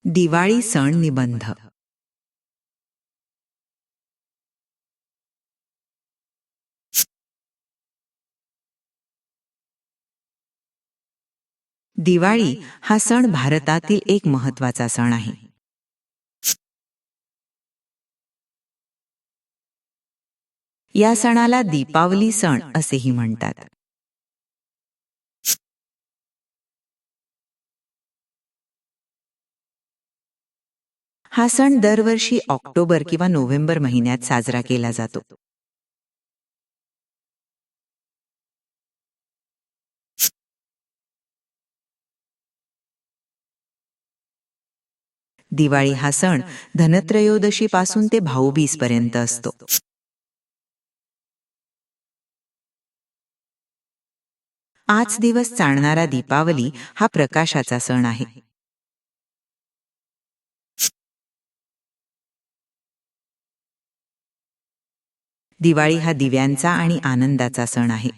दिवाळी सण निबंध. दिवाळी हा सण भारतातील एक महत्त्वाचा सण आहे. या सणाला दीपावली सण असेही म्हणतात. हा सण दरवर्षी ऑक्टोबर किंवा नोव्हेंबर महिन्यात साजरा केला जातो. दिवाळी हा सण धनत्रयोदशीपासून ते भाऊबीज पर्यंत असतो. पाच दिवस चालणारा दीपावली हा प्रकाशाचा सण आहे. दिवाळी हा दिव्यांचा आणि आनंदाचा सण आहे.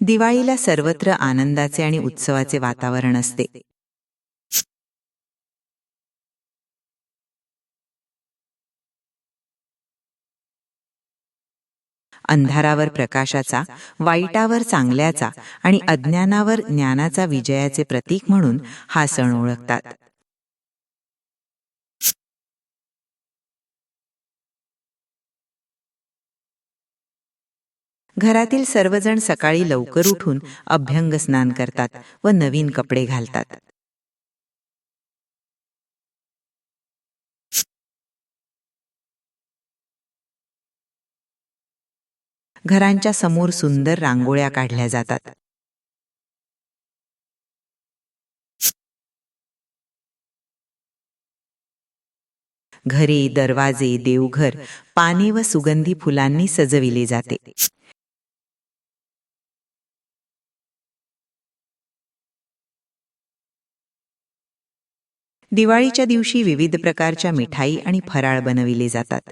दिवाळीला सर्वत्र आनंदाचे आणि उत्सवाचे वातावरण असते. अंधारावर प्रकाशाचा, वाईटावर चांगल्याचा आणि अज्ञानावर ज्ञानाचा विजयाचे प्रतीक म्हणून हा सण ओळखतात. घरातील सर्वजण सकाळी लवकर उठून अभ्यंग स्नान करतात व नवीन कपडे घालतात. घरांच्या समोर सुंदर रांगोळ्या काढल्या जातात. घरे, दरवाजे, देवघर पाने व सुगंधी फुलांनी सजविले जाते. दिवाळीच्या दिवशी विविध प्रकारच्या मिठाई आणि फराळ बनविले जातात.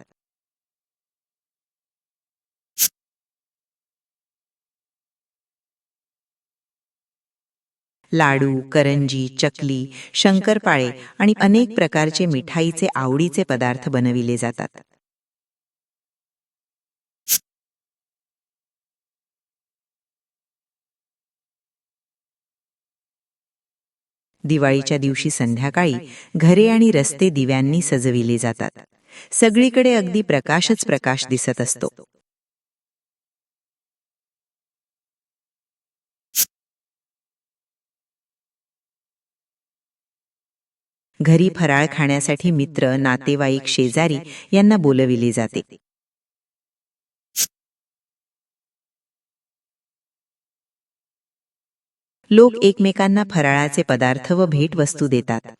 लाडू, करंजी, चकली, शंकरपाळे आणि अनेक प्रकारचे मिठाईचे आवडीचे पदार्थ बनविले जातात. दिवाळीच्या दिवशी संध्याकाळी घरे आणि रस्ते दिव्यांनी सजविले जातात. सगळीकडे अगदी प्रकाशच प्रकाश दिसत असतो. घरी फराळ खाण्यासाठी मित्र, नातेवाईक, शेजारी यांना बोलविले जाते. लोक एकमेकांना फराळाचे पदार्थ व भेटवस्तू देतात.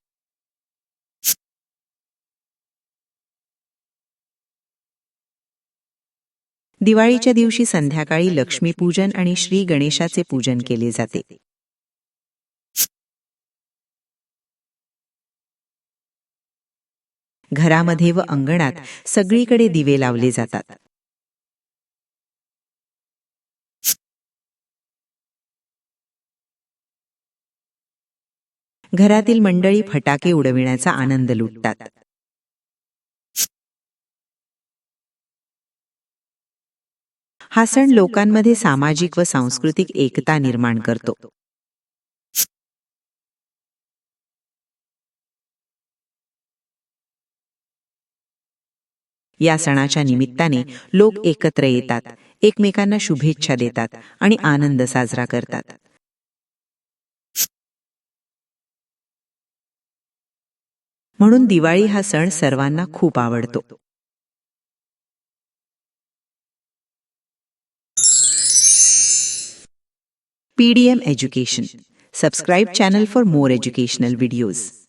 दिवाळीच्या दिवशी संध्याकाळी लक्ष्मीपूजन आणि श्री गणेशाचे पूजन केले जाते. घरामध्ये व अंगणात सगळीकडे दिवे लावले जातात. घरातील मंडळी फटाके उडविण्याचा आनंद लुटतात. हा सण लोकांमध्ये सामाजिक व सांस्कृतिक एकता निर्माण करतो. या सणाच्या निमित्ताने लोक एकत्र येतात, एकमेकांना शुभेच्छा देतात आणि आनंद साजरा करतात. म्हणून दिवाळी हा सण सर्वांना खूप आवडतो. PDM Education. Subscribe channel for more educational videos.